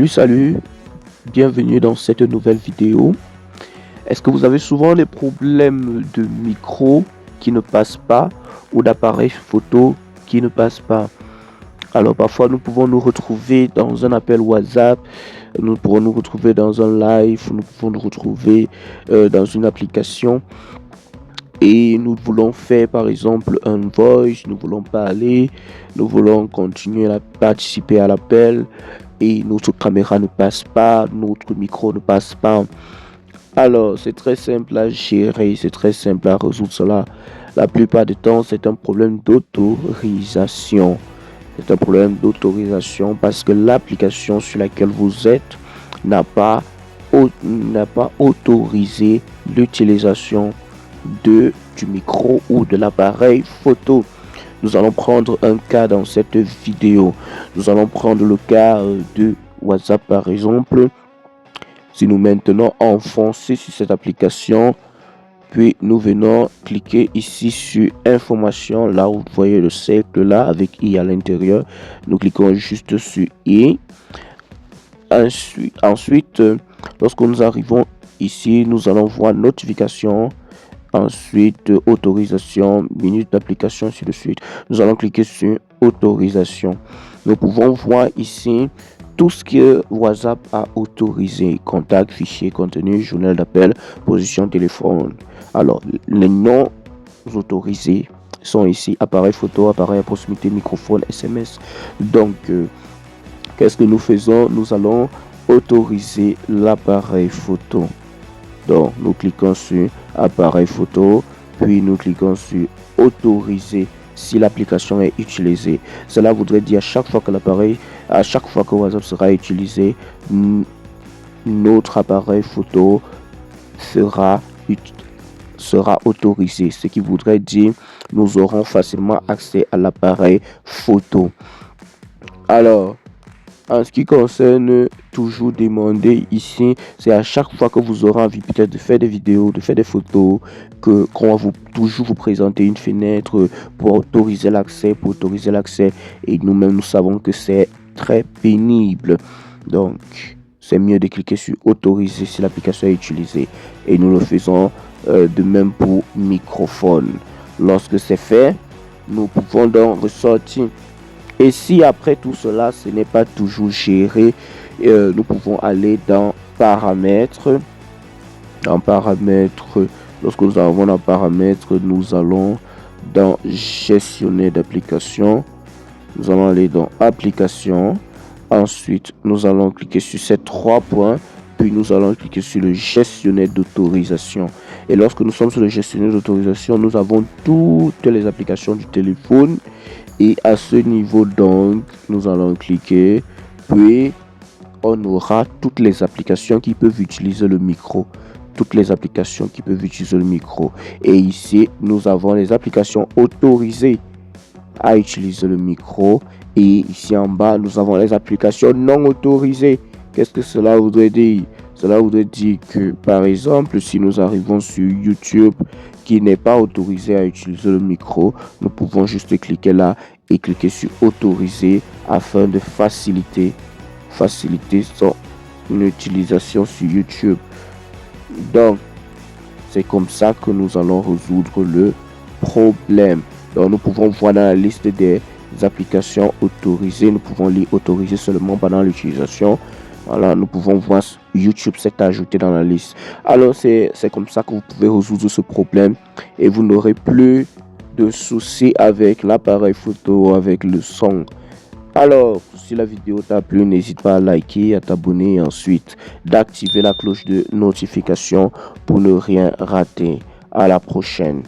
Salut, bienvenue dans cette nouvelle vidéo. Est-ce que vous avez souvent des problèmes de micro qui ne passent pas ou d'appareil photo qui ne passe pas? Alors parfois nous pouvons nous retrouver dans un appel WhatsApp, nous pourrons nous retrouver dans un live, nous pouvons nous retrouver dans une application et nous voulons faire par exemple un voice, nous voulons parler, nous voulons continuer à participer à l'appel et notre caméra ne passe pas, notre micro ne passe pas. Alors, c'est très simple à gérer, c'est très simple à résoudre cela. La plupart du temps, c'est un problème d'autorisation. C'est un problème d'autorisation parce que l'application sur laquelle vous êtes n'a pas, n'a pas autorisé l'utilisation du micro ou de l'appareil photo. Nous allons prendre un cas dans cette vidéo. Nous allons prendre le cas de WhatsApp par exemple. Si nous maintenant enfoncer sur cette application, puis nous venons cliquer ici sur information, là où vous voyez le cercle là avec i à l'intérieur, nous cliquons juste sur i. Ensuite, lorsque nous arrivons ici, nous allons voir notification. Ensuite, autorisation, minute d'application, ainsi de suite. Nous allons cliquer sur autorisation. Nous pouvons voir ici tout ce que WhatsApp a autorisé. Contact, fichier, contenu, journal d'appel, position, téléphone. Alors, les noms autorisés sont ici. Appareil photo, appareil à proximité, microphone, SMS. Donc, qu'est-ce que nous faisons? Nous allons autoriser l'appareil photo. Donc, nous cliquons sur appareil photo, puis nous cliquons sur autoriser si l'application est utilisée. Cela voudrait dire à chaque fois que WhatsApp sera utilisé, notre appareil photo sera autorisé. Ce qui voudrait dire nous aurons facilement accès à l'appareil photo. Alors, en ce qui concerne toujours demander ici, c'est à chaque fois que vous aurez envie peut-être de faire des vidéos, de faire des photos, qu'on va toujours vous présenter une fenêtre pour autoriser l'accès, et nous-mêmes nous savons que c'est très pénible. Donc, c'est mieux de cliquer sur autoriser si l'application est utilisée et nous le faisons de même pour microphone. Lorsque c'est fait, nous pouvons donc ressortir. Et si après tout cela, ce n'est pas toujours géré, nous pouvons aller dans paramètres. En paramètres, lorsque nous avons dans paramètres, nous allons dans gestionnaire d'application. Nous allons aller dans application. Ensuite, nous allons cliquer sur ces 3 points. Puis nous allons cliquer sur le gestionnaire d'autorisation. Et lorsque nous sommes sur le gestionnaire d'autorisation, nous avons toutes les applications du téléphone. Et à ce niveau donc, nous allons cliquer. Puis, on aura toutes les applications qui peuvent utiliser le micro. Et ici, nous avons les applications autorisées à utiliser le micro. Et ici en bas, nous avons les applications non autorisées. Qu'est-ce que cela voudrait dire? Cela voudrait dire que, par exemple, si nous arrivons sur YouTube qui n'est pas autorisé à utiliser le micro, nous pouvons juste cliquer là et cliquer sur autoriser afin de faciliter son utilisation sur YouTube. Donc, c'est comme ça que nous allons résoudre le problème. Donc, nous pouvons voir dans la liste des applications autorisées, nous pouvons les autoriser seulement pendant l'utilisation. Voilà, nous pouvons voir YouTube s'est ajouté dans la liste. Alors, c'est comme ça que vous pouvez résoudre ce problème et vous n'aurez plus de soucis avec l'appareil photo, avec le son. Alors, si la vidéo t'a plu, n'hésite pas à liker, à t'abonner et ensuite d'activer la cloche de notification pour ne rien rater. À la prochaine.